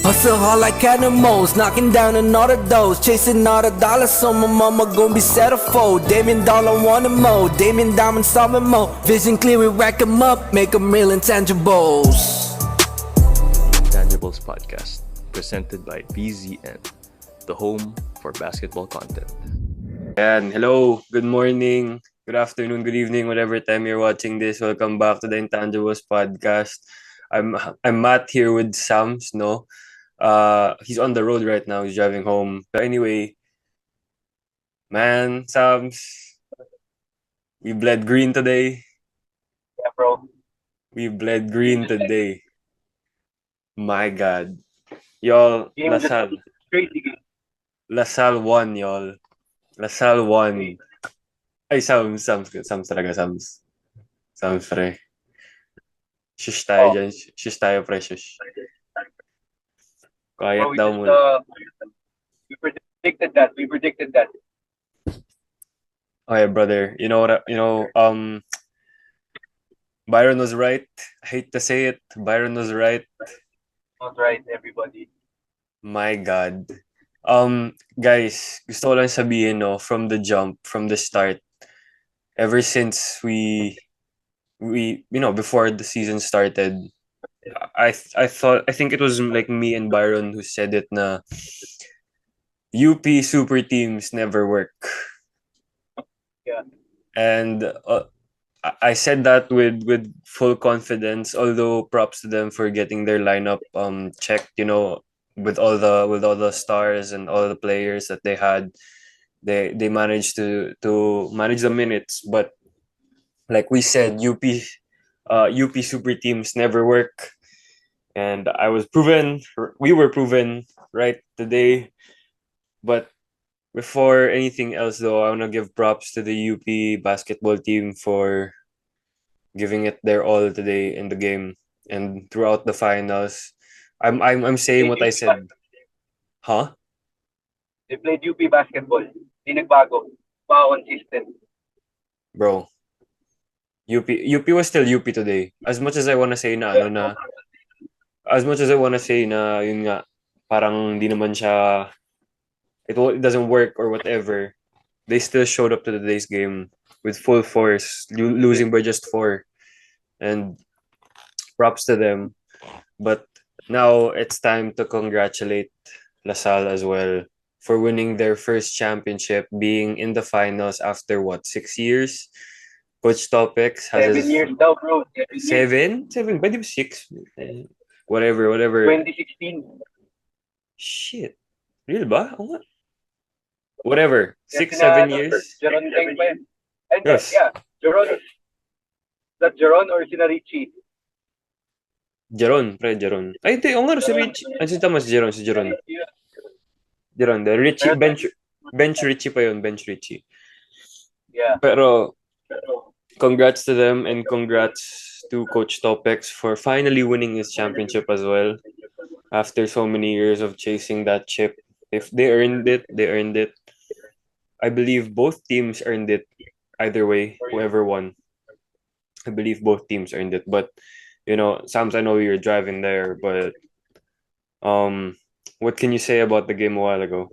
Hustle hard like animals, knocking down another dose, chasing all the dollars, so my mama gon' be settled. Damien Dollar want more, Damien Diamond solving more. Vision clear, we rack 'em up, make 'em real intangibles. Intangibles Podcast, presented by BZN, the home for basketball content. And hello, good morning, good afternoon, good evening, whatever time you're watching this. Welcome back to the Intangibles Podcast. I'm Matt here with Sevs, no? He's on the road right now. He's driving home. But anyway, man, Sevs, we bled green today. Yeah, bro. We bled green today. My God. Y'all, LaSalle. Crazy game. LaSalle won, y'all. LaSalle won. Ay, Sevs talaga, Sevs. Sevs, pre. Shush tayo dyan. Shush tayo, pre, shush. Quiet Bro, daw muna. We predicted that. Okay, brother. You know what? Byron was right. I hate to say it. Byron was right. Not right, everybody. My God. Guys, gusto ko lang sabihin, no, from the jump, from the start, ever since we before the season started, I think it was like me and Byron who said it na UP super teams never work. Yeah. And I said that with full confidence, although props to them for getting their lineup checked, with all the stars and all the players that they had. They managed to manage the minutes, but like we said, UP super teams never work. And we were proven right today. But before anything else, though, I want to give props to the UP basketball team for giving it their all today in the game and throughout the finals. I'm saying what I said. Huh? They played UP basketball. Di nagbago. Consistent. Bro. UP was still UP today. As much as I wanna say na yun nga, parang di naman siya, it doesn't work or whatever, they still showed up to today's game with full force, losing by just 4. And props to them. But now it's time to congratulate LaSalle as well for winning their first championship, being in the finals after 6 years? Coach Topics has 7 years daw, bro. 7? 7? Pwede ba 6? Whatever. 2016. Shit. Real ba? Oo nga. Whatever. 6, Yes, 7 years? Jeron Teng pa yan. And Yes. yeah, Jeron. Is that Jeron or sina Richie? Jeron. Ay, hindi. Oo nga, si Richie. Si Jeron. Yeah. Jeron. The Richie, bench Richie pa yun. Bench Richie. Yeah. Pero, congrats to them and congrats to Coach Topex for finally winning his championship as well. After so many years of chasing that chip. If they earned it, they earned it. I believe both teams earned it. Either way, whoever won. I believe both teams earned it. But, Sams, I know you're driving there, but what can you say about the game a while ago?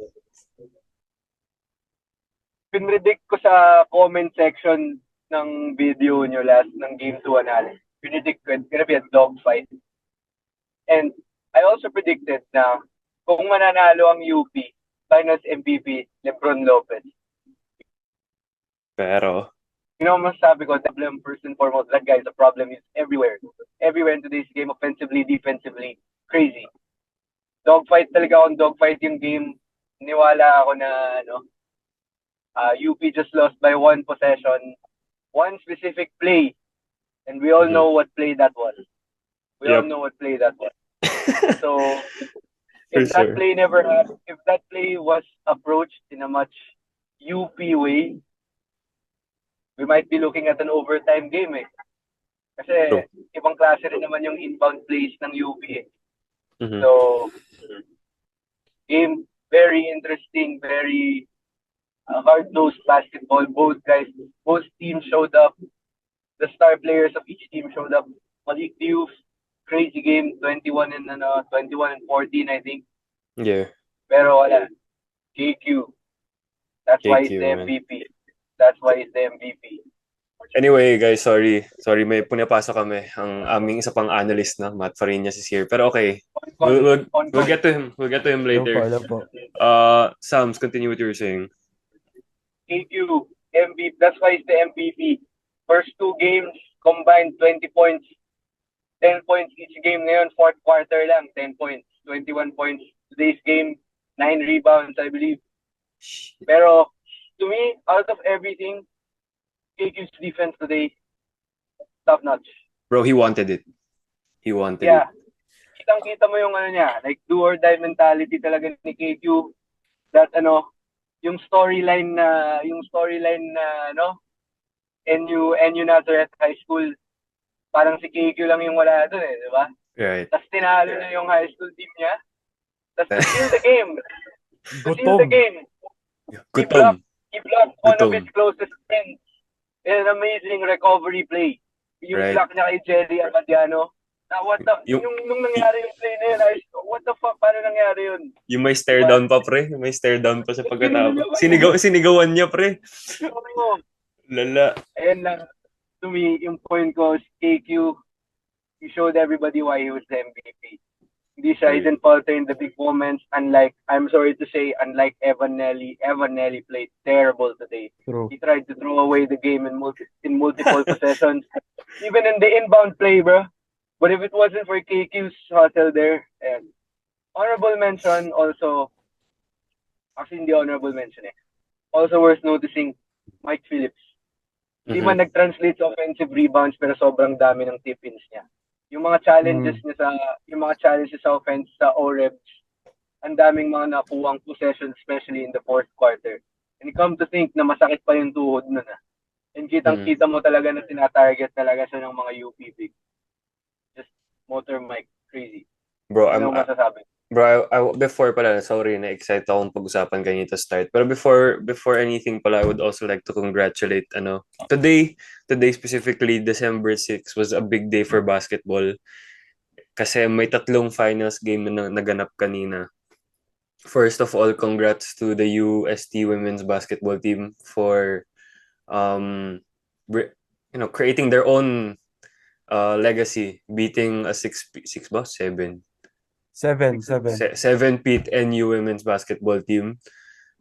Pinredict ko sa comment section ng video nyo last ng Game 2 analysis. Pinredict ko it's gonna be a dogfight. And I also predicted na kung mananalo ang UP, Finals MVP, Lebron Lopez. Pero, Masasabi ko, the problem first and foremost, that guy, the problem is everywhere. Everywhere in today's game, offensively, defensively, crazy. Dogfight talaga on dogfight yung game. Niwala ako na, UP just lost by 1 possession, 1 specific play. And we all know what play that was. So, if that play never happened, if that play was approached in a much UP way, we might be looking at an overtime game eh. Kasi ibang klase rin naman yung inbound plays ng UP eh. Mm-hmm. So, game, very interesting, very hard-nosed basketball. Both teams showed up. The star players of each team showed up. Malik Diouf, crazy game, 21-14, I think. Yeah, Pero wala, KQ. That's why he's KQ, the man. MVP. That's why he's the MVP. Anyway, guys, sorry. Sorry, may punapasok kami. Ang aming isa pang analyst na, Matt Farinas is here. Pero okay, On call. On we'll call. get to him. We'll get to him Hello po, later. hello po. Sams, continue what you were saying. KQ, MVP. That's why he's the MVP. First two games, combined 20 points. 10 points each game ngayon. Fourth quarter lang, 10 points. 21 points. Today's game, 9 rebounds, I believe. Pero, to me, out of everything, KQ's defense today, top notch. Bro, he wanted it. He wanted Yeah. it. Kitang-kita mo yung niya, like do or die mentality talaga ni KQ. That yung storyline na NU Nazareth High School, parang si KQ lang yung wala doon di ba? Right. Tapos tinalo na yung high school team niya. Tapos to steal the game. Gutom. He blocked one of Gutom. his closest friends. An amazing recovery play. Yung Right. block niya kay Jerry Abadiano. Nung nangyari yung play na yun, what the fuck, paano nangyari yun? Yung may stare down pa, pre. May stare down pa sa pagkatapos. Sinigawan niya, pre. Lala. Ayan lang. To me, yung point ko is KQ, he showed everybody why he was the MVP. He didn't falter in the big moments. Unlike Evan Nelly. Evan Nelly played terrible today. True. He tried to throw away the game in multiple possessions. Even in the inbound play, bro. But if it wasn't for KQ's hustle there, and honorable mention also, actually hindi honorable mention also worth noticing, Mike Phillips. Hindi man nag-translate sa offensive rebounds pero sobrang dami ng tip-ins niya. Yung mga challenges niya sa offense sa O-Rebs, ang daming mga nakuwang possessions, especially in the fourth quarter. And come to think na masakit pa yung tuhod nun And kitang-kita mo talaga na tinatarget talaga siya ng mga UP big. Just motor mic, crazy. Bro, masasabi? Bro, before pala, sorry, na-excite akong pag-usapan ganito start. Pero before anything pala, I would also like to congratulate, today specifically, December 6 was a big day for basketball. Kasi may 3 finals game na naganap kanina. First of all, congrats to the UST women's basketball team for, creating their own legacy, beating a 7-peat NU women's basketball team.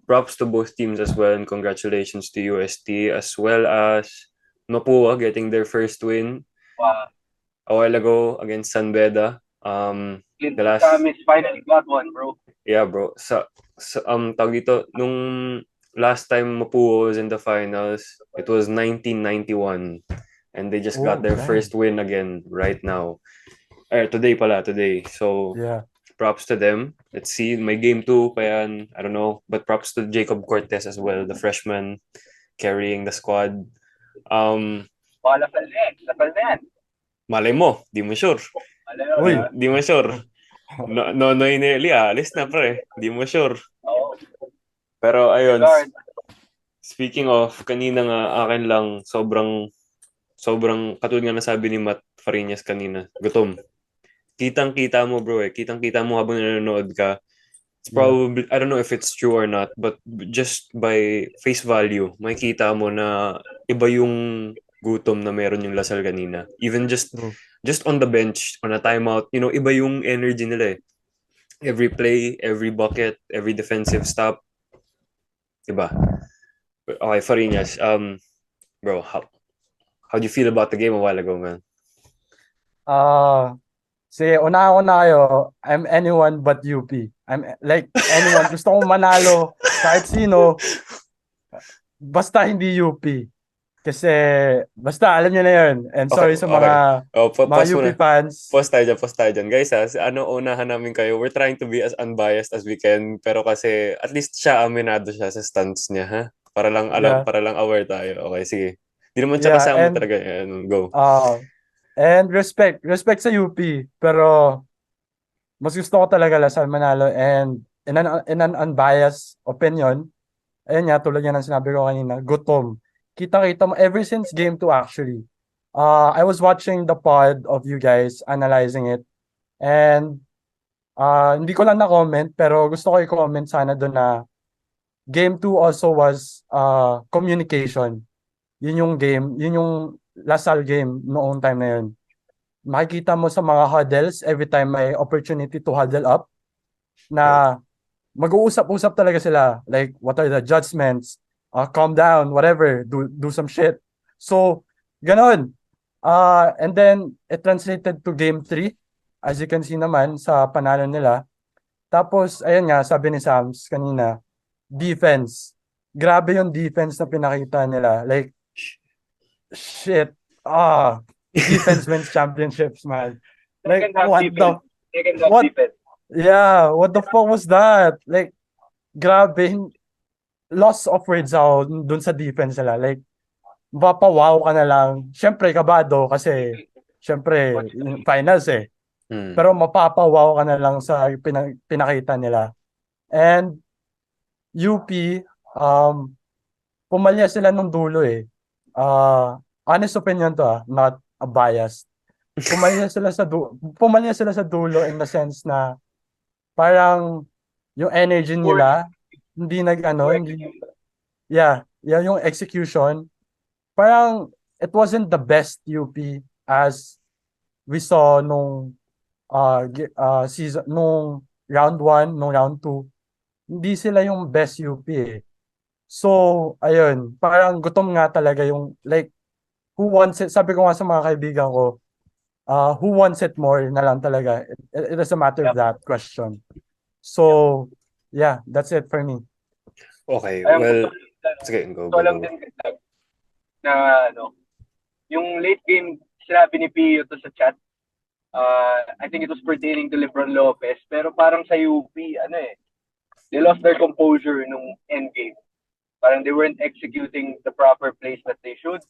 Props to both teams as well, and congratulations to UST as well as Mapua getting their first win a while ago against San Beda. The last finally got one, bro. Yeah, bro. Tawag dito, nung last time Mapua was in the finals, it was 1991, and they just got their first win again right now. Today. So, yeah. Props to them. Let's see. May game 2 pa yan. I don't know. But props to Jacob Cortez as well, the freshman carrying the squad. Lasal na yan. Malay mo. Di mo sure. Di mo sure. Nonoy Nelly, alis na pre. Di mo sure. Pero ayun. Speaking of, kanina nga, akin lang, sobrang katulad nga nasabi ni Matt Farinas kanina, gutom. Kitang-kita mo, bro, Kitang-kita mo habang nanonood ka. It's probably, I don't know if it's true or not, but just by face value, makikita mo na iba yung gutom na meron yung Lasal kanina. Even just on the bench, on a timeout, iba yung energy nila Every play, every bucket, every defensive stop, iba. Okay, Farinas, bro, how do you feel about the game a while ago, man? Sige, una kayo. I'm anyone but UP. I'm like anyone. Gusto kong manalo kahit sino. Basta hindi UP. Kasi, basta alam niyo na yun. And sorry sa mga UP fans. Pause tayo dyan. Guys, unahan namin kayo. We're trying to be as unbiased as we can. Pero kasi, at least aminado siya sa stance niya, ha? Para lang para lang aware tayo. Okay, sige. Di naman siya kasama talaga. Go. And respect sa UP, pero mas gusto ko talaga Lasal manalo, and in an unbiased opinion, ayun nga, tulad yan ang sinabi ko kanina, gutom. Kita mo ever since game 2 actually. I was watching the pod of you guys analyzing it, and hindi ko lang na-comment, pero gusto ko i-comment sana doon na game 2 also was communication. Yun yung Lasal game noong time na yun. Makikita mo sa mga huddles every time may opportunity to huddle up Right. na mag-uusap-usap talaga sila. Like, what are the judgments? Calm down, whatever. Do some shit. So, ganon. And then, it translated to game 3. As you can see naman sa panalo nila. Tapos, ayun nga, sabi ni Sams kanina, defense. Grabe yung defense na pinakita nila. Like, shit. Defense wins championships, man. Like, Second half what defense. Second half what? defense. Yeah, what the fuck was that? Like, grabe. Loss of words ako dun sa defense nila. Like, mapapawaw ka na lang. Siyempre, kabado kasi, siyempre, yung finals eh. Mm. Pero mapapawaw ka na lang sa pinakita nila. And, UP, pumalya sila nung dulo eh. Honest opinion to not a bias. Pumalya sila sa dulo in the sense na parang yung energy nila hindi yung execution parang it wasn't the best UP as we saw nung season nung round 1 nung round 2. Hindi sila yung best UP eh. So ayun, parang gutom nga talaga yung like who wants it, sabi ko nga sa mga kaibigan ko, who wants it more na lang talaga. It is a matter of that question. So, yeah, that's it for me. Okay, Ayun, well, gusto sige, go. ko lang din na yung late game sinabi ni Pio to sa chat. I think it was pertaining to Lebron Lopez, pero parang sa UP they lost their composure nung end game. Parang they weren't executing the proper plays that they should.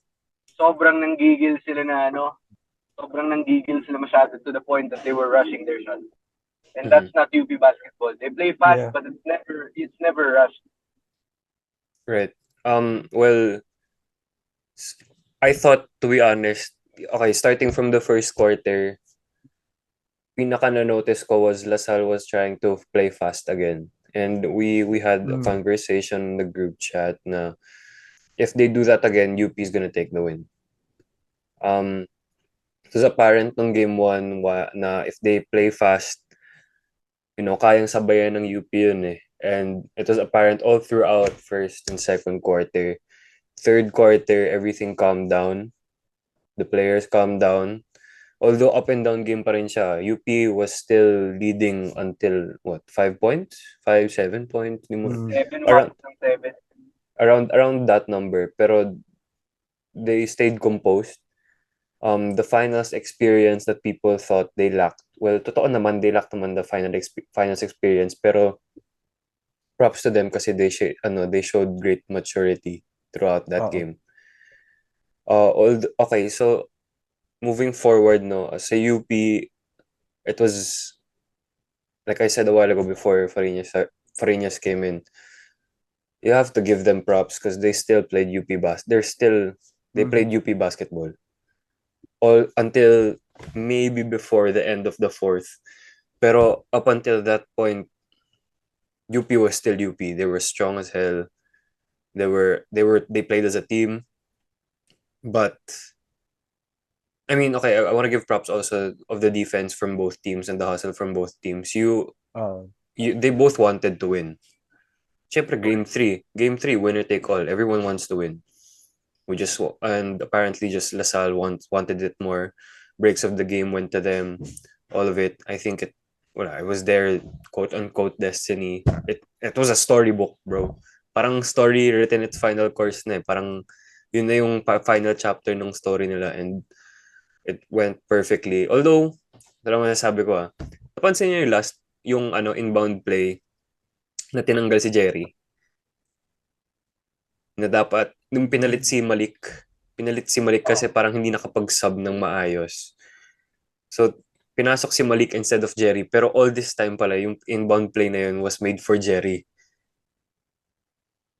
Sobrang nanggigil sila masyado to the point that they were rushing their shots. And that's not UP basketball. They play fast, but it's never rushed. Right. Well, I thought, to be honest, okay, starting from the first quarter, pinaka na-notice ko was Lasal was trying to play fast again. And we had a conversation in the group chat na if they do that again, UP is gonna take the win. It was apparent nung game 1 na if they play fast, kayang sabayan ng UP yun eh. And it was apparent all throughout first and second quarter. Third quarter, everything calmed down. The players calmed down. Although up and down game pa rin siya, UP was still leading until 5 points? 5, 7 points? 7 around that number. Pero they stayed composed. The finals experience that people thought they lacked. Well, totoo naman, they lacked naman the finals experience. Pero props to them kasi they showed great maturity throughout that game. Okay, so moving forward, sa UP, it was, like I said a while ago before Fariñas came in, you have to give them props because they still played UP they played UP basketball. All until maybe before the end of the fourth. Pero up until that point, UP was still UP. They were strong as hell. They played as a team. But I mean, okay, I want to give props also of the defense from both teams and the hustle from both teams. They both wanted to win. Siyempre, game 3, winner take all. Everyone wants to win. And apparently just LaSalle wanted it more. Breaks of the game went to them. All of it. I think I was there, quote unquote destiny. It was a storybook, bro. Parang story written its final course na eh. Parang yun na yung final chapter ng story nila and it went perfectly. Although, dalawa nasabi ko napansin niyo yung last, yung inbound play na tinanggal si Jerry. Na dapat, nung pinalit si Malik kasi parang hindi nakapag-sub ng maayos. So, pinasok si Malik instead of Jerry. Pero all this time pala, yung inbound play na yun was made for Jerry.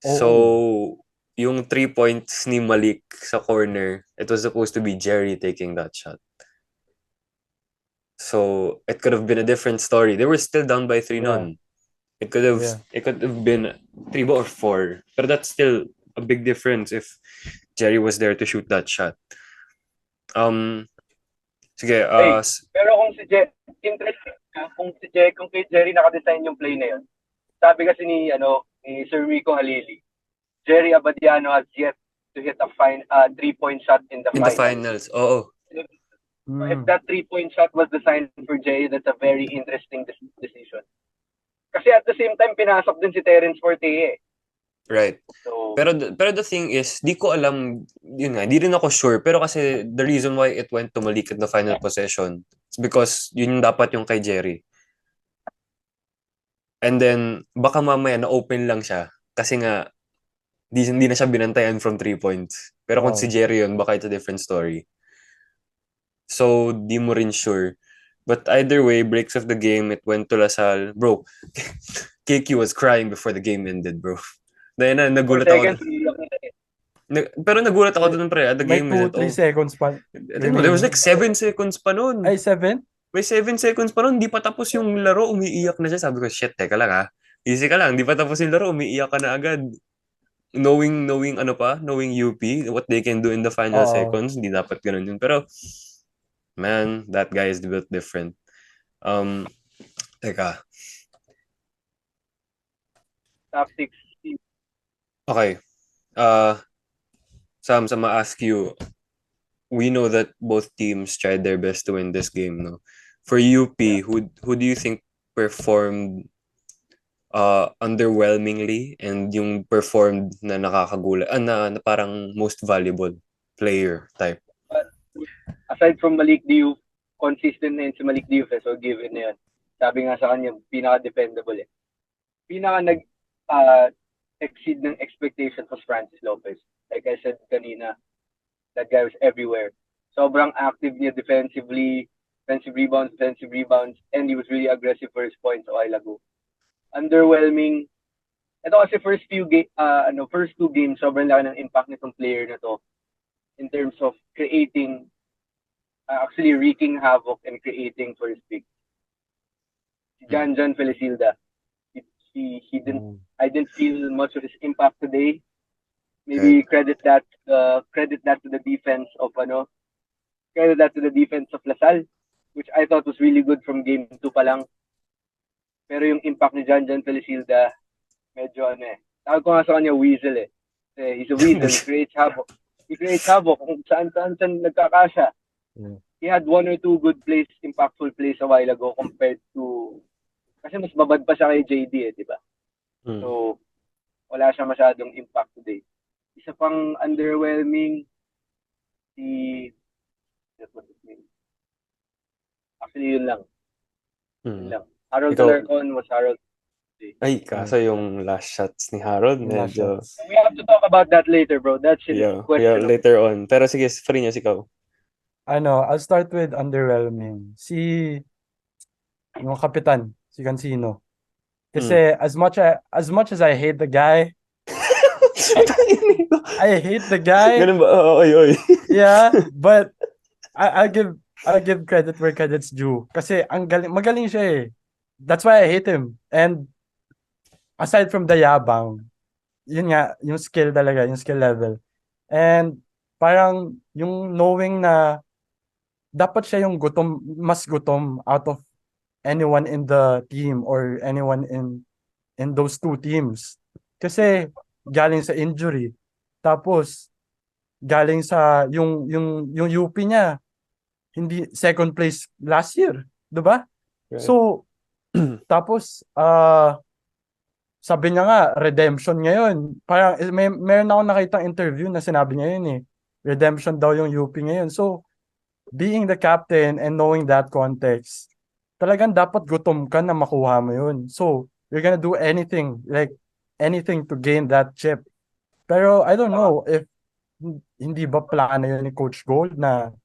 So, yung 3 points ni Malik sa corner, it was supposed to be Jerry taking that shot. So it could have been a different story. They were still down by 3 nun. It could have been 3 or 4. But that's still a big difference if Jerry was there to shoot that shot. Sige, pero kung si interesting na, kung kay Jerry nakadesign yung play na yun. Sabi kasi ni Sir Rico Halili, Jerry Abadiano has yet to hit a 3-point shot in the finals. Oo. So if that 3-point shot was designed for Jerry, that's a very interesting decision. Kasi at the same time, pinasok din si Terence Forte. Right. So, pero the thing is, di ko alam, yun nga, di rin ako sure. Pero kasi the reason why it went to Malik at the final possession is because yun dapat yung kay Jerry. And then, baka mamaya na-open lang siya. Kasi nga, hindi na siya binantayan from 3 points. Pero kung si Jerry yun, baka it's a different story. So, di mo rin sure. But either way, breaks of the game, it went to Lasal. Bro, KQ was crying before the game ended, bro. Dahil nagulat ako. Pero nagulat ako dun, pre. At the game may 2-3 seconds pa. There was like 7 seconds pa nun. Ay, 7? May 7 seconds pa nun. Di pa tapos yung laro, umiiyak na siya. Sabi ko, shit, teka lang ha. Easy ka lang. Di pa tapos yung laro, umiiyak ka na agad. Knowing UP, what they can do in the final seconds, hindi dapat ganun yun. Pero, man, that guy is built different. Teka. Tactics. Okay. Sam, I'ma ask you, we know that both teams tried their best to win this game, no? For UP, who do you think performed underwhelmingly and yung performed na nakakagulat, na parang most valuable player type? Aside from Malik Diouf, consistent na yun si Malik Diouf, so given na yun. Sabi nga sa kanya, pinaka-dependable eh. Exceed ng expectations was Francis Lopez. Like I said kanina, that guy was everywhere. Sobrang active niya defensively, defensive rebounds, and he was really aggressive for his points a while ago. Underwhelming. Ito kasi first 2 games, sobrang laki ng impact nitong player na to in terms of creating, actually wreaking havoc and creating for his pick. Si Jan Felicilda. I didn't feel much of his impact today. Maybe credit that to the defense of Lasal, which I thought was really good from game 2 pa lang. Pero yung impact ni Jan Felicilda, medyo tawag ko nga sa kanya weasel eh. He's a weasel. He creates havoc kung saan nagkakasya. He had 1 or 2 good plays, impactful plays a while ago compared to, kasi mas babad pa siya kay JD eh, di ba? So, wala siya masyadong impact today. Isa pang underwhelming, actually yun lang. Harold Alarcon was Harold today. Ay, kaso yung last shots ni Harold, medyo... We have to talk about that later, bro. That shit is questionable. Later on. Pero sige, Frinyas, ikaw. I'll start with underwhelming. Yung kapitan, si Cancino. Kasi as much as I hate the guy, I hate the guy. Ganun ba? Oy. Yeah, but I'll give credit where credit's due. Kasi magaling siya eh. That's why I hate him. And aside from the yabang, yun nga, yung skill talaga, yung skill level. And parang yung knowing na dapat siya yung mas gutom out of anyone in the team or anyone in those 2 teams. Kasi galing sa injury. Tapos galing sa yung UP niya hindi second place last year, 'di ba? Right. So tapos sabi niya nga redemption ngayon. Parang meron ako nakitang interview na sinabi niya yun eh. Redemption daw yung UP ngayon. So being the captain and knowing that context, talagang dapat gutom ka na makuha mo yun. So, you're gonna do anything to gain that chip. Pero, I don't know if hindi ba plano yun ni Coach Gold na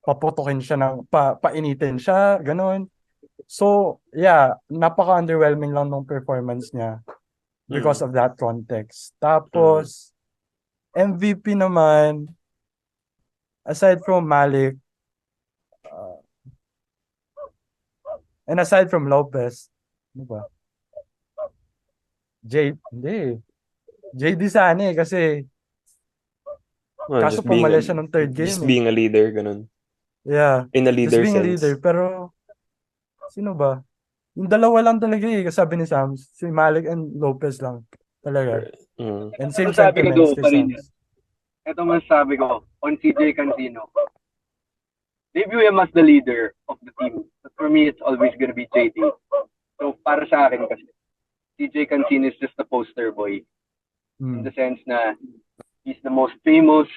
paputukin siya painitin siya, ganun. So, yeah, napaka-underwhelming lang ng performance niya because of that context. Tapos, MVP naman, aside from Malik, uh, and aside from Lopez, ano ba? Hindi. JD sana kasi kaso Just being pumali siya ng third game just eh. being a leader, ganun. Yeah, In a just leader being a sense. leader. Pero, sino ba? Yung dalawa lang talaga eh, kasabi ni Sams. Si Malik and Lopez lang. Talaga. Mm. And Ito same sabi ko sentiments do kay pa rin. Sams. Ito masasabi ko on CJ Cancino. They view him as the leader of the team. But for me, it's always gonna be JD. So, para sa akin kasi, CJ Cancino is just a poster boy. In the sense na he's the most famous,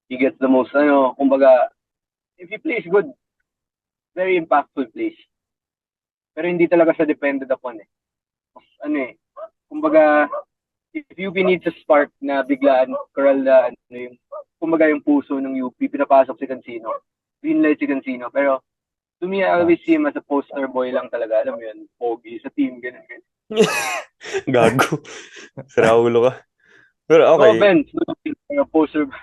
he gets the most, kumbaga, if he plays good, very impactful plays. Pero hindi talaga siya depended upon eh. Kumbaga, if UP needs a spark na biglaan, coral na, kumbaga yung puso ng UP, pinapasok si Cancino. Greenlight si Cancino. Pero, to me, I always see him as a poster boy lang talaga. Alam mo yun, pogi sa team, ganun. Gago. Sira ulo ka. Pero No okay. offense, poster boy.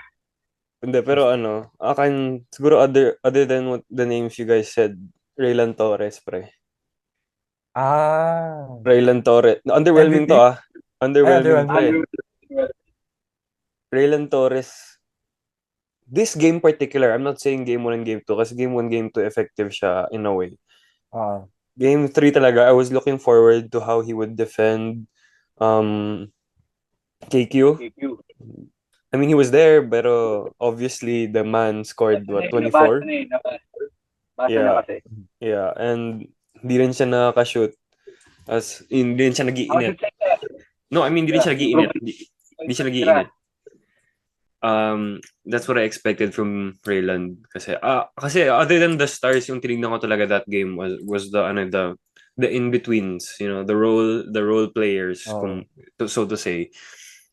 Hindi, pero akin, siguro other than what the names you guys said, Raylan Torres, pre. Raylan Torres. Underwhelming MVP? to, ah. Underwhelming, underwhelming. pre. Raylan Torres. This game particular, I'm not saying game 1 and game 2, kasi game 1, game 2, effective siya in a way. Game 3 talaga, I was looking forward to how he would defend KQ. I mean, he was there, pero obviously the man scored, what, 24? Basa kasi. Yeah, and hindi rin siya nakaka-shoot. Hindi rin siya nag-iinit. No, I mean, hindi rin siya nag-iinit. Hindi siya nag-iinit. That's what I expected from Rayland. Kasi other than the stars, yung tinignan ko talaga that game was the in-betweens, the role players, so to say.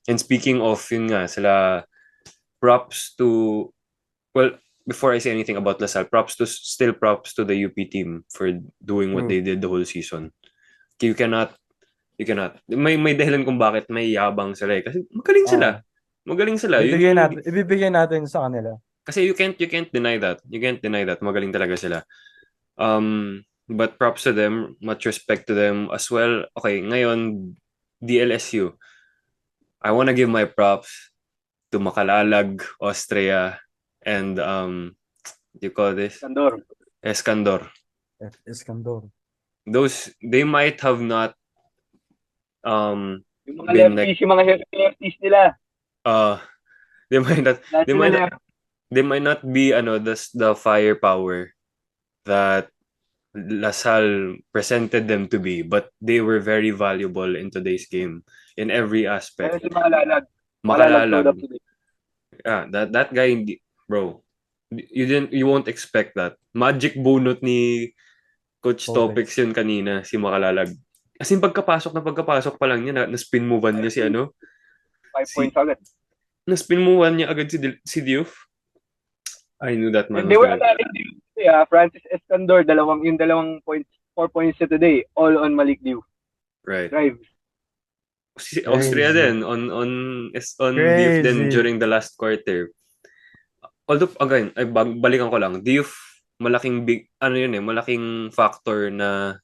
And speaking of, yun nga, sila, props to, well, before I say anything about LaSalle, props to the UP team for doing what they did the whole season. You cannot, may dahilan kung bakit may yabang sila eh. Kasi magaling sila. Ibibigay natin sa kanila. Kasi you can't deny that. You can't deny that. Magaling talaga sila. But props to them, much respect to them as well. Okay, ngayon, DLSU. I want to give my props to Makalalag, Austria, and you call this? Escandor. Those, they might have not yung mga been lefties, yung mga lefties nila. they might not be the firepower that LaSalle presented them to be, but they were very valuable in today's game in every aspect. Makalalag. That guy, bro, you won't expect that. Magic bunot ni Coach Topics yun kanina, si Makalalag. As in, pagkapasok pa lang niya, na-spin movean niya si 5 points agad. Na-spin movean niya agad si Diouf. I knew that man. And they were attacking Diouf. Francis Escandor, yung dalawang points, 4 points today, all on Malik Diouf. Right. Drive. Si Austria din on Diouf din during the last quarter. Although again, balikan ko lang, Diouf malaking malaking factor na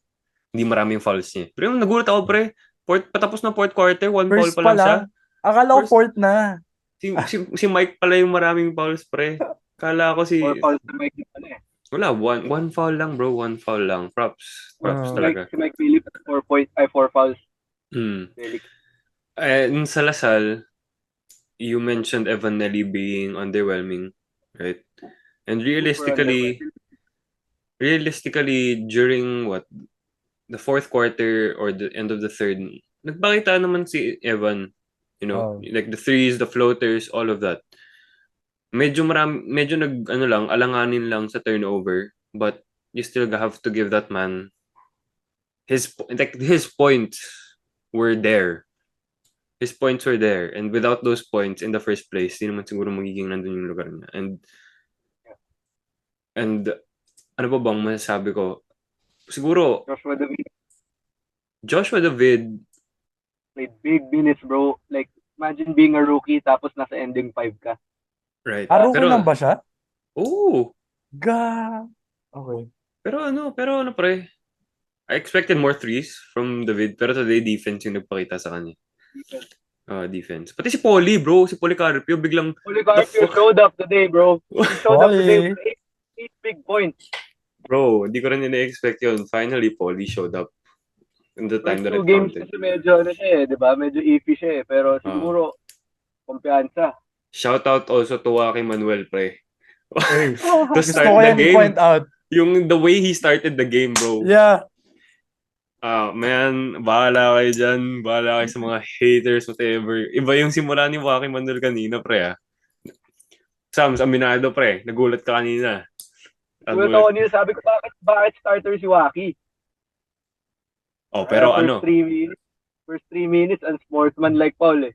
hindi maraming fouls niya. Pero nagulat ako, pre. Patapos ng fourth quarter, 1 foul pa lang siya. Akala ko fourth na. Si Mike pala yung maraming fouls, pre. Kala ko 4 fouls na Mike na eh. Wala, one foul lang, bro. 1 foul lang. Props talaga. Si Mike Phillips, 4 fouls. And sa LaSalle, you mentioned Evan Nelly being underwhelming, right? And realistically, during the fourth quarter or the end of the third, nagpakita naman si Evan, like the threes, the floaters, all of that. Medyo alanganin lang sa turnover, but you still have to give that man his points were there. His points were there, and without those points in the first place, hindi naman siguro magiging nandun yung lugar niya. And ano ba bang masasabi ko? Siguro Joshua David played big minutes, bro. Like Imagine being a rookie tapos nasa ending 5 ka. Right. Rookie lang ba siya? Oo. Okay. Pero pre, I expected more threes from David, pero today defense yung nagpakita sa kanya. Defense. Pati si Polly, bro. Si Policarpio, biglang... Policarpio showed up today, bro. He showed up today with 8 big points. Bro, hindi ko rin ina-expect yun. Finally, Polly showed up in the time First that I 2 games counted. kasi medyo siya di ba? Medyo iffy siya pero siguro kumpiyansa. Shout out also to Joaquin Manuel, pre. Hey, To gusto start ko the yan game. point out. The way he started the game, bro. Yeah. Man, bahala kayo dyan. Bahala kayo sa mga haters, whatever. Iba yung simula ni Joaquin Manuel kanina, pre, Sams, aminado, pre. Nagulat ka kanina. Nagulat ako kanina. Sabi ko, bakit starter si Waki? Pero First 3 minutes, unsportsmanlike Paul,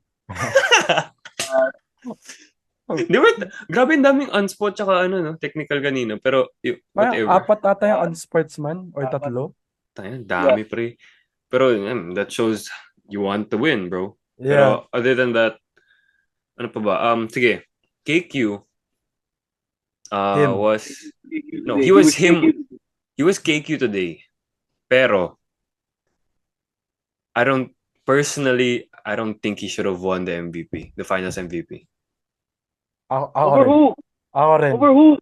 Di ba? Grabe ang daming unspot tsaka technical kanina. Pero, whatever. 4 ata yung unsportsman or 3. Dami, pre. Pero, that shows you want to win, bro. Yeah. Pero, other than that, ano pa ba? Sige. KQ he was KQ today. Pero, I don't think he should have won the MVP, the finals MVP. Over who? Over who?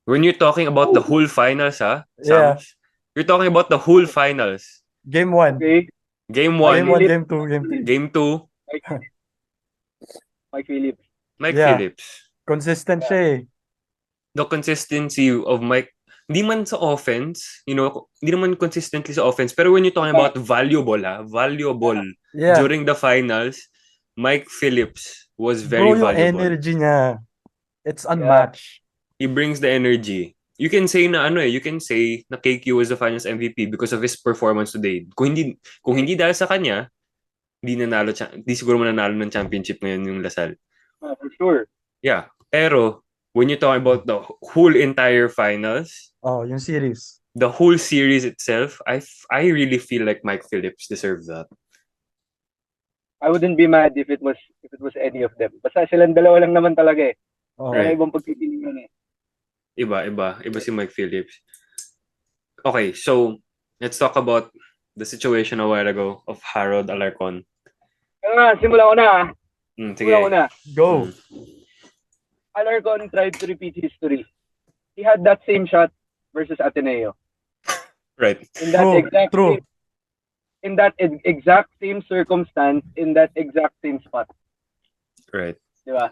When you're talking about the whole finals, Yeah. Sams, you're talking about the whole finals. Game 1. Okay. Game 1. Game 2. Game 2. Mike Phillips. Phillips. Consistent siya The consistency of Mike, hindi man sa offense, hindi naman consistently sa offense, pero when you're talking about valuable during the finals, Mike Phillips was very valuable. Yung energy niya, it's unmatched. He brings the energy. You can say na KQ was the finals MVP because of his performance today. Kung hindi dahil sa kanya, hindi siguro mananalo ng championship ngayon yung Lasal. For sure. Yeah. Pero, when you're talking about the whole entire finals, yung series. The whole series itself, I really feel like Mike Phillips deserves that. I wouldn't be mad if it was any of them. Basta silang dalawa lang naman talaga Right. Ibang pagpipilian Iba si Mike Phillips. Okay, so let's talk about the situation a while ago of Harold Alarcon. Simula ko na. Sige. Go. Alarcon tried to repeat history. He had that same shot versus Ateneo. Right. In that exact same circumstance, in that exact same spot. Right. Diba?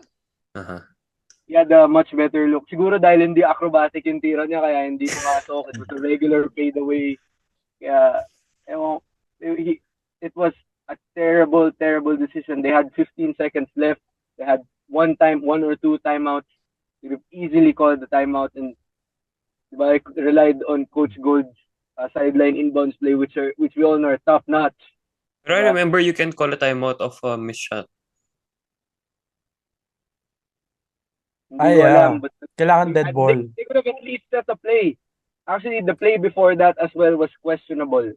Uh-huh. He had a much better look. Siguro dahil hindi acrobatic yung tira niya, kaya hindi pumasok. It was a regular fadeaway. Kaya, it was a terrible, terrible decision. They had 15 seconds left. They had 1 or 2 timeouts. They could easily call the timeout, and I relied on Coach Gold's sideline inbounds play, which we all know are top notch. But I remember you can call a timeout of a missed shot. But kailangan dead ball. They could have at least set a play. Actually, the play before that as well was questionable.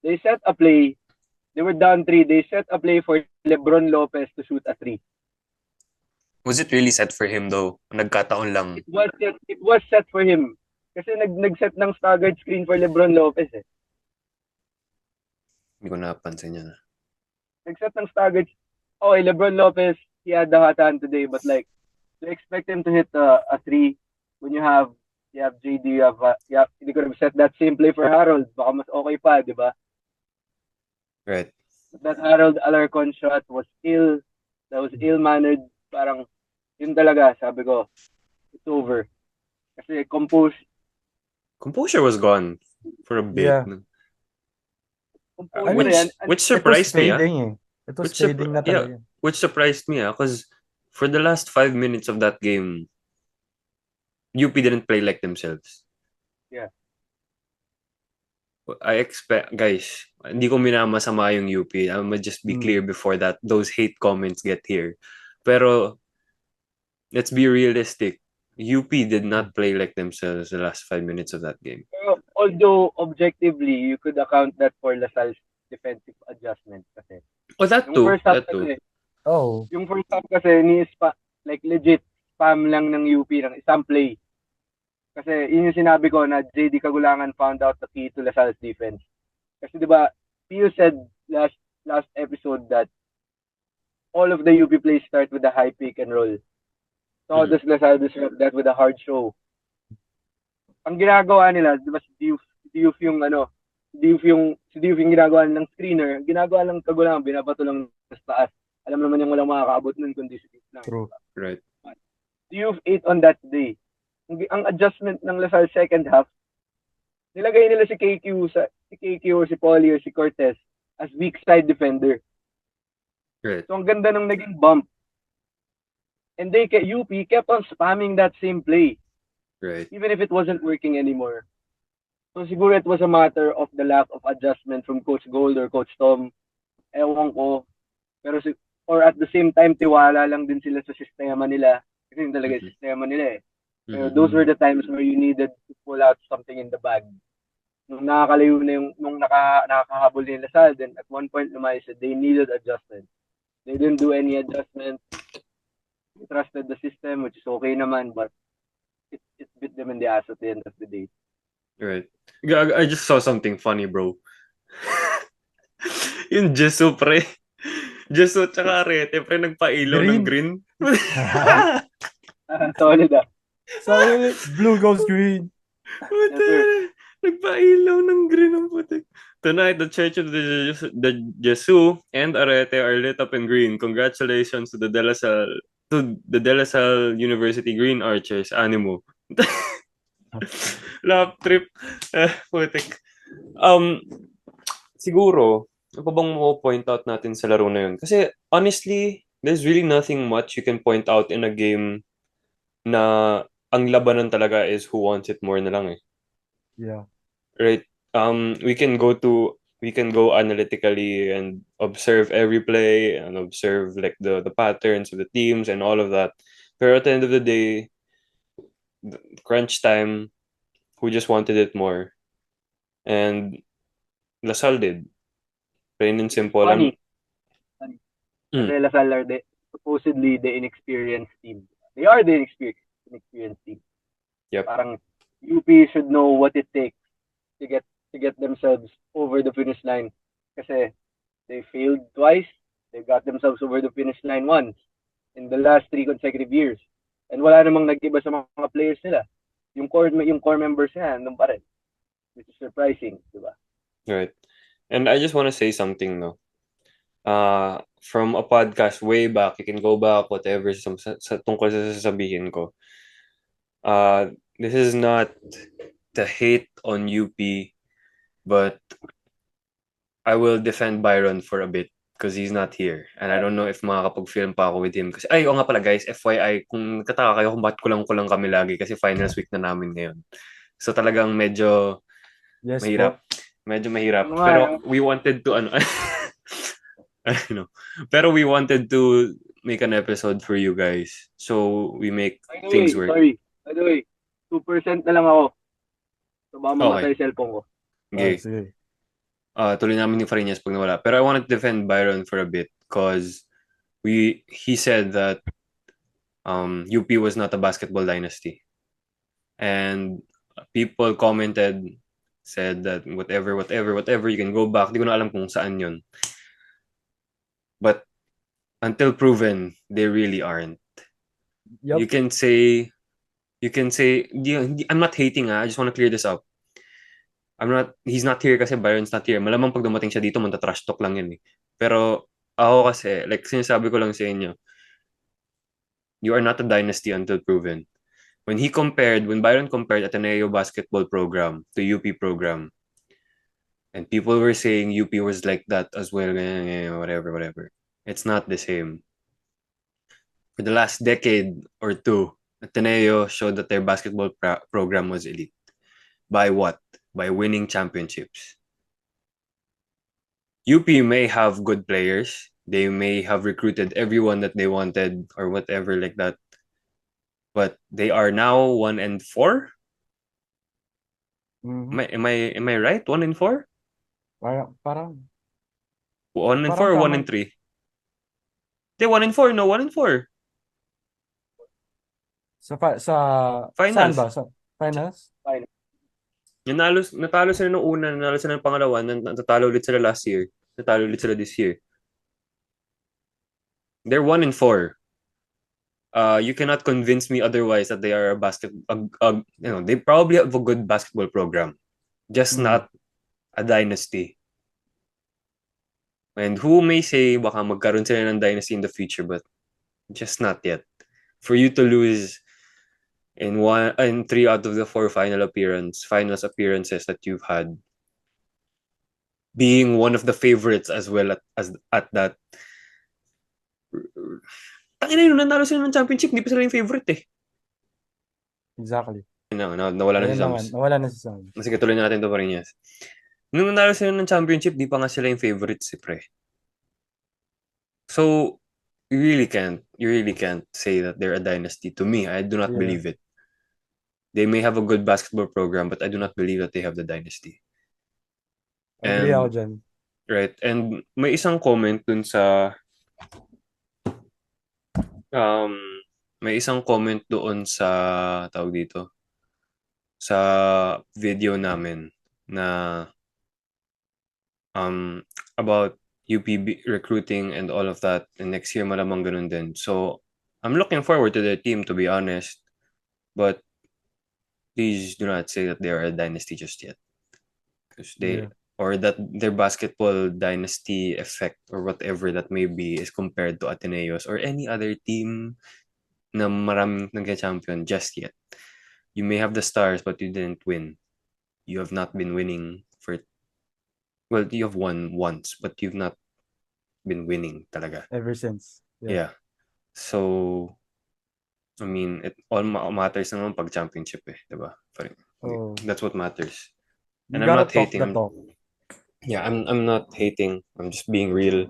They set a play. They were down 3. They set a play for Lebron Lopez to shoot a 3. Was it really set for him though? Nagkataon lang. It was set for him. Kasi nag-set ng staggered screen for Lebron Lopez Hindi ko napansin yan. Nag-set ng staggered. Okay, Lebron Lopez, he had the hot hand today, but to expect him to hit a 3 when you have JD, hindi ko set that same play for Harold. Baka mas okay pa, di ba? Right. But that Harold Alarcon shot was ill. That was ill-mannered. Parang, yun talaga, sabi ko, it's over. Kasi composure was gone for a bit. Yeah. Which surprised me. It was fading na talaga. Which surprised me, because for the last 5 minutes of that game, UP didn't play like themselves. Yeah. I expect, guys, hindi ko minamasama yung UP. I'm gonna just be clear before that those hate comments get here. Pero, let's be realistic. UP did not play like themselves the last 5 minutes of that game. Although, objectively, you could account that for Lasalle's defensive adjustment. Kasi That too. Oh, Yung first half kasi like legit spam lang ng UP ng isang play. Kasi yun yung sinabi ko na JD Kagulangan found out the key to Lasalle's defense. Kasi 'di ba, Pio said last episode that all of the UP plays start with a high pick and roll. So how Mhm. does Lasalle disrupt that with a hard show? Ang ginagawa nila, 'di ba si Diouf yung ginagawa ng screener, ginagawa lang Kagulangan, binabato lang sa taas. Alam naman yung walang makakaabot nun kundi si Diouf lang. true. Right. Diouf ate on that day. Ang adjustment ng Lasalle second half, nilagay nila si KQ or si Paulie or si Cortez as weak side defender. Right. So ang ganda ng naging bump. And UP kept on spamming that same play, Right. even if it wasn't working anymore. So siguro it was a matter of the lack of adjustment from Coach Gold or Coach Tom. Ewan ko. Or at the same time, tiwala lang din sila sa sistema nila. Kasi yun talaga yung sistema nila eh. Pero those were the times where you needed to pull out something in the bag. Nung nakakalayo na nung nakakahabol nila sa then at one point lumayas they needed adjustment. They didn't do any adjustment. They trusted the system, which is okay naman, but it bit them in the ass at the end of the day. Right. I just saw something funny, bro. Yung Jesu, pre. Jesu tsaka Arete, pre, nagpailaw ng green. Solid ah. So, blue goes green. Puta, Yes, nagpailaw ng green ang putik. Tonight, the Church of the Jesu and Arete are lit up in green. Congratulations to the De La Salle University Green Archers. Animo. Lap trip. Putik. Siguro, ano pa bang point out natin sa laro na yun? Kasi, honestly, there's really nothing much you can point out in a game na ang labanan talaga is who wants it more na lang eh. Yeah. Right? We can go analytically and observe every play and observe like the patterns of the teams and all of that. Pero at the end of the day, crunch time, who just wanted it more. And Lasal did. Plain and simple. funny. Mm. Kasi Lasalle are supposedly the inexperienced team. They are the inexperienced team. Yep. Parang UP should know what it takes to get themselves over the finish line. Kasi they failed twice. They got themselves over the finish line once in the last 3 consecutive years. And wala namang nag-iba sa mga players nila. Yung core members nila, nandun pa rin. Which is surprising, di ba? Right. And I just want to say something, no. From a podcast way back, you can go back, whatever, sa tungkol sa sasabihin ko. This is not the hate on UP, but I will defend Byron for a bit because he's not here. And I don't know if makakapag-film pa ako with him. Kasi, oo nga pala guys, FYI, kung kataka kayo kung ba't kulang-kulang kami lagi kasi finals week na namin ngayon. So talagang medyo Yes, mahirap. Medyo mahirap. Ano nga, Pero no? we wanted to, I know. Pero we wanted to make an episode for you guys. So we make By the things way, work. sorry. By the way, 2% na lang ako. So baka mamatay Okay. yung cellphone ko. Okay. sige. Tuloy namin yung Farinas pag nawala. Pero I wanted to defend Byron for a bit because he said that UP was not a basketball dynasty. And people commented, said that whatever, you can go back. Di ko na alam kung saan yun. But until proven, they really aren't. Yup. You can say, I'm not hating I just want to clear this up. He's not here kasi Byron's not here. Malamang pag dumating siya dito, manta-trash talk lang yun eh. Pero ako kasi, like sinasabi ko lang sa inyo, you are not a dynasty until proven. When Byron compared Ateneo basketball program to UP program, and people were saying UP was like that as well, whatever. It's not the same. For the last decade or two, Ateneo showed that their basketball program was elite. By what? By winning championships. UP may have good players. They may have recruited everyone that they wanted or whatever like that. But they are now 1-4. Mhm. Am I right? 1-4? Parang 1-4 or tama. 1-3? They 1-4, no, 1-4. Saan Finals. ba? Sa finals? Natalo sila nung una, nanalo sila ng pangalawa, natatalo ulit sila last year. Natalo ulit sila this year. They're 1-4. You cannot convince me otherwise that they are they probably have a good basketball program, just not a dynasty. And who may say baka magkaroon sila ng dynasty in the future, but just not yet. For you to lose in 3 out of the 4 finals appearances that you've had, being one of the favorites as well at that. Tangina yun, nanalo sila ng championship, hindi pa sila yung favorite eh. Exactly. Nawala na si Sams. Nawala na si Sams. Sige, tuloy na natin ito pa rin, yes. Nung nanalo sila ng championship, di pa nga sila yung favorites, pre. So, you really can't say that they're a dynasty. To me, I do not believe it. They may have a good basketball program, but I do not believe that they have the dynasty. Agree ako dyan. Right. And may isang comment dun sa tawag dito, sa video namin na about UPB recruiting and all of that, and next year malamang ganun din. So I'm looking forward to their team, to be honest, but please do not say that they are a dynasty just yet, because or that their basketball dynasty effect or whatever that may be is compared to Ateneos or any other team na maraming nagka-champion just yet. You may have the stars, but you didn't win. You have not been winning you have won once, but you've not been winning talaga. Ever since. Yeah. So, I mean, it all matters naman pag championship eh, diba? That's what matters. And I'm not hating. Yeah, I'm not hating. I'm just being real.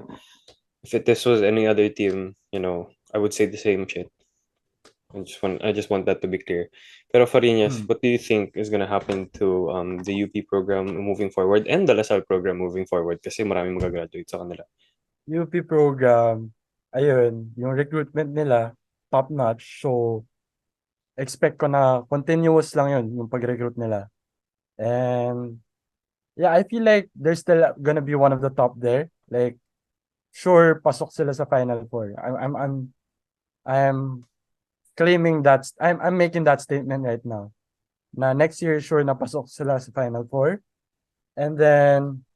If this was any other team, I would say the same shit. I just want that to be clear. Pero Fariñas, what do you think is gonna happen to the UP program moving forward and the LaSalle program moving forward? Kasi maraming magagraduate sa kanila. UP program, ayun, yung recruitment nila, top notch. So, expect ko na continuous lang yun, yung pag-recruit nila. And, yeah, I feel like they're still gonna be one of the top there. Like, sure, pasok sila sa Final Four. I'm claiming that, I'm making that statement right now. Na next year, sure na pasok sila sa Final Four. And then,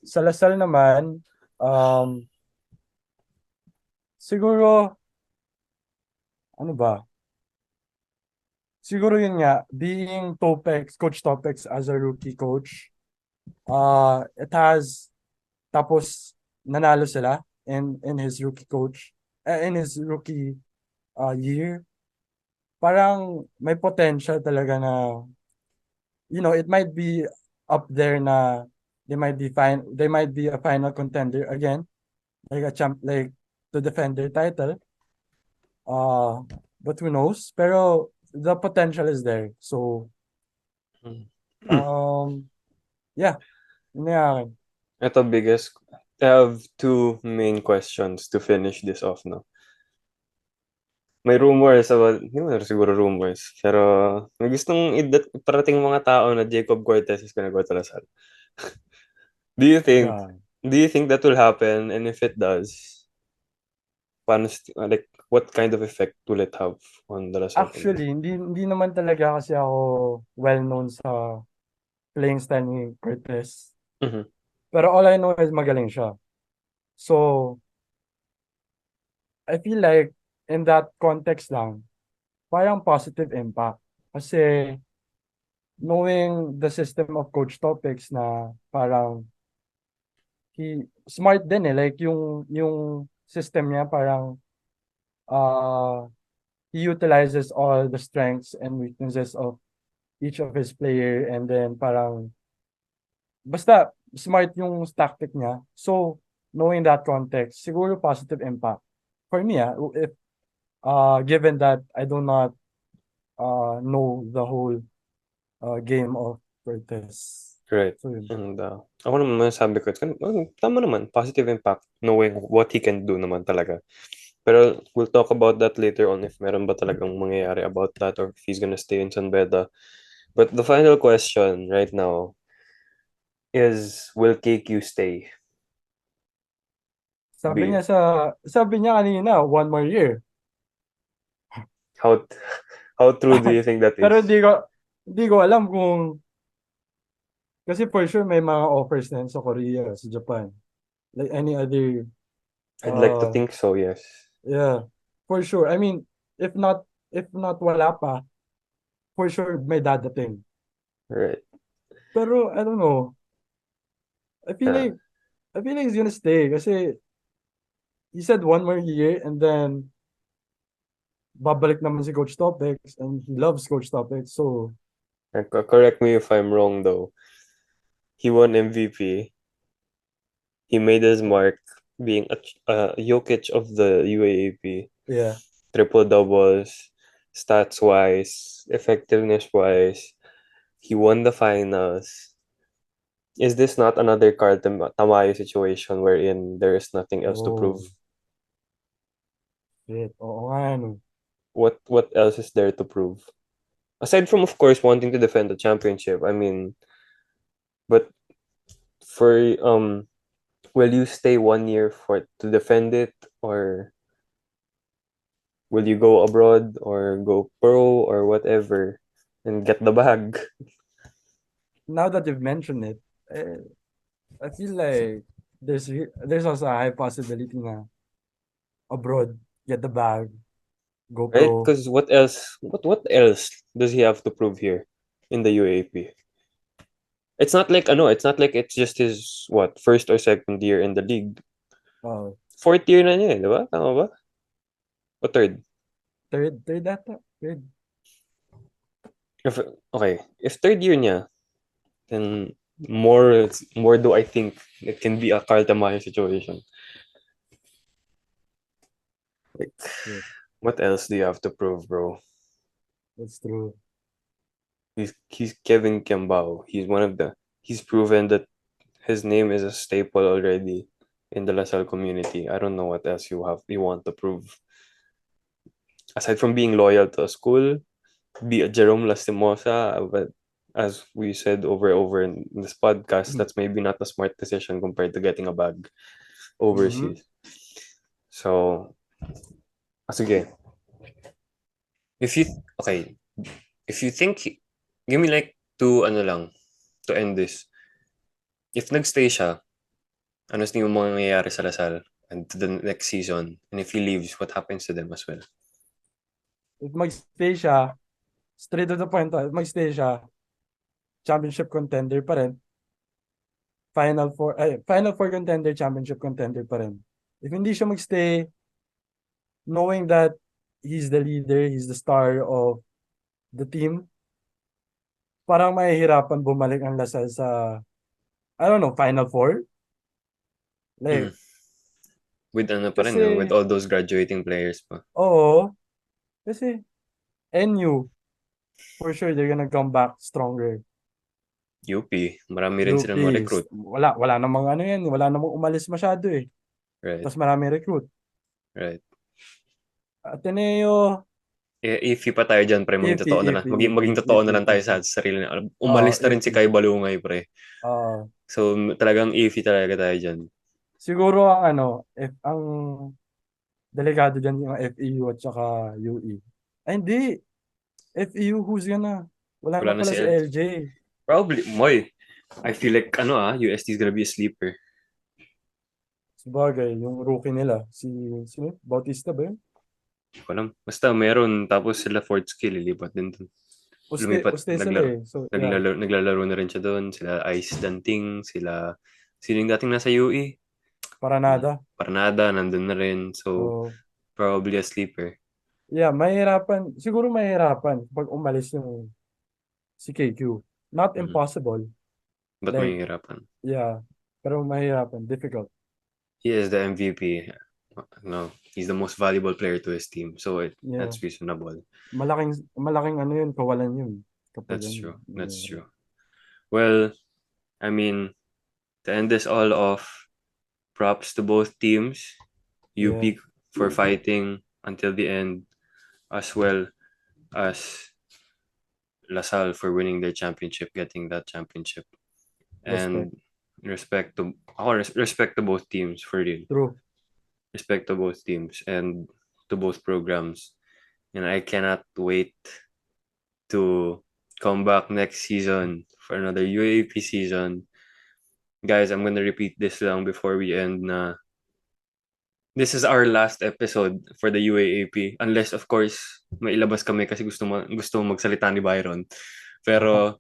sa LaSalle naman, siguro, ano ba? Siguro yun nga, being Coach Topex as a rookie coach, tapos nanalo sila in his rookie year. Parang may potential talaga na, it might be up there na they might be a final contender again, like to defend their title. But who knows? Pero the potential is there. So, yeah. Ito biggest. I have 2 main questions to finish this off, no? May rumors about, hindi mo siguro rumors, pero may gustong parating mga tao na Jacob Cortez is gonna go to LaSalle. Do you think that will happen? And if it does, what kind of effect will it have on the LaSalle? Actually, hindi naman talaga kasi ako well-known sa playing style ni Cortez. Pero all I know is magaling siya. So, I feel like in that context lang, parang positive impact. Kasi knowing the system of Coach Topics na parang smart din eh. Like yung system niya parang he utilizes all the strengths and weaknesses of each of his player, and then parang basta smart yung tactic niya. So, knowing that context, siguro positive impact. For me, if given that I do not know the whole game of Cortez. Right. So, and ako naman masasabi ko, tama naman, positive impact, knowing what he can do naman talaga. Pero we'll talk about that later on if meron ba talagang mangyayari about that or if he's gonna stay in San Beda. But the final question right now is, will KQ stay? Be Sabi niya kanina, 1 more year. how how true do you think that Pero is? hindi ko alam kung kasi for sure may mga offers na yan sa Korea, sa Japan. Like any other I'd like to uh think so, yes. yeah, for sure. I mean, if not wala pa, for sure may dadating. Right. Pero I don't know. I feel Uh, like I feel like he's gonna stay kasi he said 1 more year and then babalik naman si Coach Topex and he loves Coach Topex. So, correct me if I'm wrong though. He won MVP. He made his mark being a Jokic of the UAAP. yeah. Triple doubles, stats wise, effectiveness wise. He won the finals. Is this not another Carl Tamayo situation wherein there is nothing else to prove? Oh, shit. Oo nga, no. What else is there to prove? Aside from, of course, wanting to defend the championship, I mean, but for will you stay 1 year for to defend it, or will you go abroad or go pro or whatever and get the bag? Now that you've mentioned it, I feel like there's also a high possibility na abroad, get the bag, go Right? pro. Because what else? What else does he have to prove here in the UAP? It's not like ano. It's not like it's just his what first or second year in the league. Uh, Fourth year na niya, di ba? Tama ba? O third? third ata. Third. If, okay, if third year niya, then more do I think it can be a Carl Tamayo situation. Like, Yeah, what else do you have to prove, bro? that's true. He's Kevin Kiambao. He's proven that his name is a staple already in the LaSalle community. I don't know what else you want to prove. Aside from being loyal to a school, be a Jerome Lastimosa, but as we said over in this podcast, that's maybe not a smart decision compared to getting a bag Mm-hmm. overseas. So, sige. If you okay, if you think give me like ano lang to end this. If nagstay siya, ano sa yung mangyayari sa Lasal and to the next season? And if he leaves, what happens to them as well? If magstay siya, straight to the point, if magstay siya, championship contender pa rin. Final four contender, championship contender pa rin. If hindi siya magstay, knowing that he's the leader, he's the star of the team, parang mahihirapan bumalik ang Lasal sa, I don't know, Final Four? Hmm. Like, With ano pa rin, no? With kasi, all those graduating players pa. oo, kasi NU, for sure, they're gonna come back stronger. UP, marami rin silang UP, ma-recruit. wala namang ano yan, wala namang umalis masyado eh. Right, Tapos marami recruit. right. Ateneo, Iffy pa tayo dyan, pre. Maging totoo na lang. Maging totoo na lang tayo sa sarili na. Umalis na rin si iffy. Kai Balungay, pre. Oo. So, talagang iffy talaga tayo dyan. Siguro ang ang delikado dyan yung FEU at saka UE. Ay, hindi. FEU, who's gonna? Wala Wala na na pala si si LJ. LJ. Probably, moy. I feel like, UST is gonna be a sleeper. Sabagay, yung rookie nila. Sino? Bautista ba yun? Hindi ko alam. Basta meron, tapos sila fourth skill, lilipat din dun. Lumipat, Uste sila eh. So, yeah. naglalaro na rin siya doon. Sila Ice Danting, sino yung dating nasa UE? Para nada. Parnada, nandun na rin. So, So, probably a sleeper. yeah, mahirapan. Siguro mahirapan pag umalis yung si KQ. Not Mhm. impossible. Ba't Like, mahihirapan? yeah. Pero mahirapan. Difficult. He is the MVP. No, he's the most valuable player to his team. So, Yeah. that's reasonable. Malaking ano yun, kawalan yun. Kapag That's ano, true. That's yeah. true. Well, I mean, to end this all off, props to both teams. UP Yeah. for fighting until the end, as well as LaSalle for winning their championship, getting that championship. And respect to both teams, for real. True. Respect to both teams and to both programs. And I cannot wait to come back next season for another UAAP season. Guys, I'm gonna repeat this lang before we end na this is our last episode for the UAAP. Unless, of course, may ilabas kami kasi gusto mo magsalita ni Byron. Pero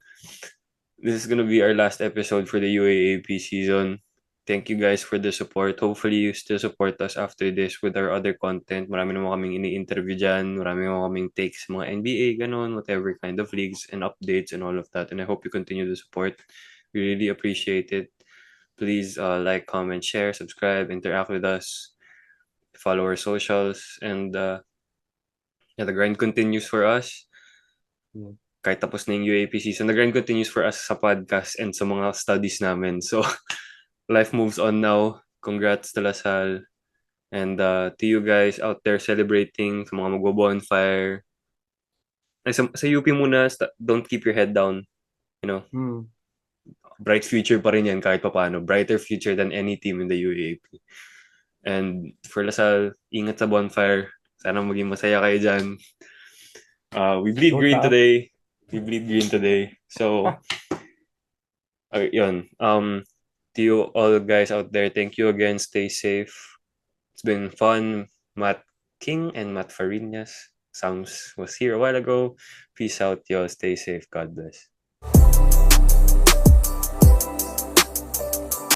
this is gonna be our last episode for the UAAP season. Thank you guys for the support. Hopefully, you still support us after this with our other content. Marami naman kaming ini-interview dyan. Marami naman kaming takes, mga NBA, ganun, whatever kind of leagues and updates and all of that. And I hope you continue to support. We really appreciate it. Please like, comment, share, subscribe, interact with us, follow our socials, and yeah, the grind continues for us. Kahit tapos na yung UAP season, the grind continues for us sa podcast and sa mga studies namin. So, life moves on now. Congrats to LaSalle. And to you guys out there celebrating, sa mga magbo-bonfire. Ay, sa UP muna, don't keep your head down. You know, bright future pa rin yan kahit papaano. Brighter future than any team in the UAAP. And for LaSalle, ingat sa bonfire. Sana maging masaya kayo dyan. We bleed green today. We bleed green today. So, yun. To you all guys out there, thank you again. Stay safe. It's been fun. Matt King and Matt Farinas. Sounds was here a while ago. Peace out, y'all. Stay safe. God bless.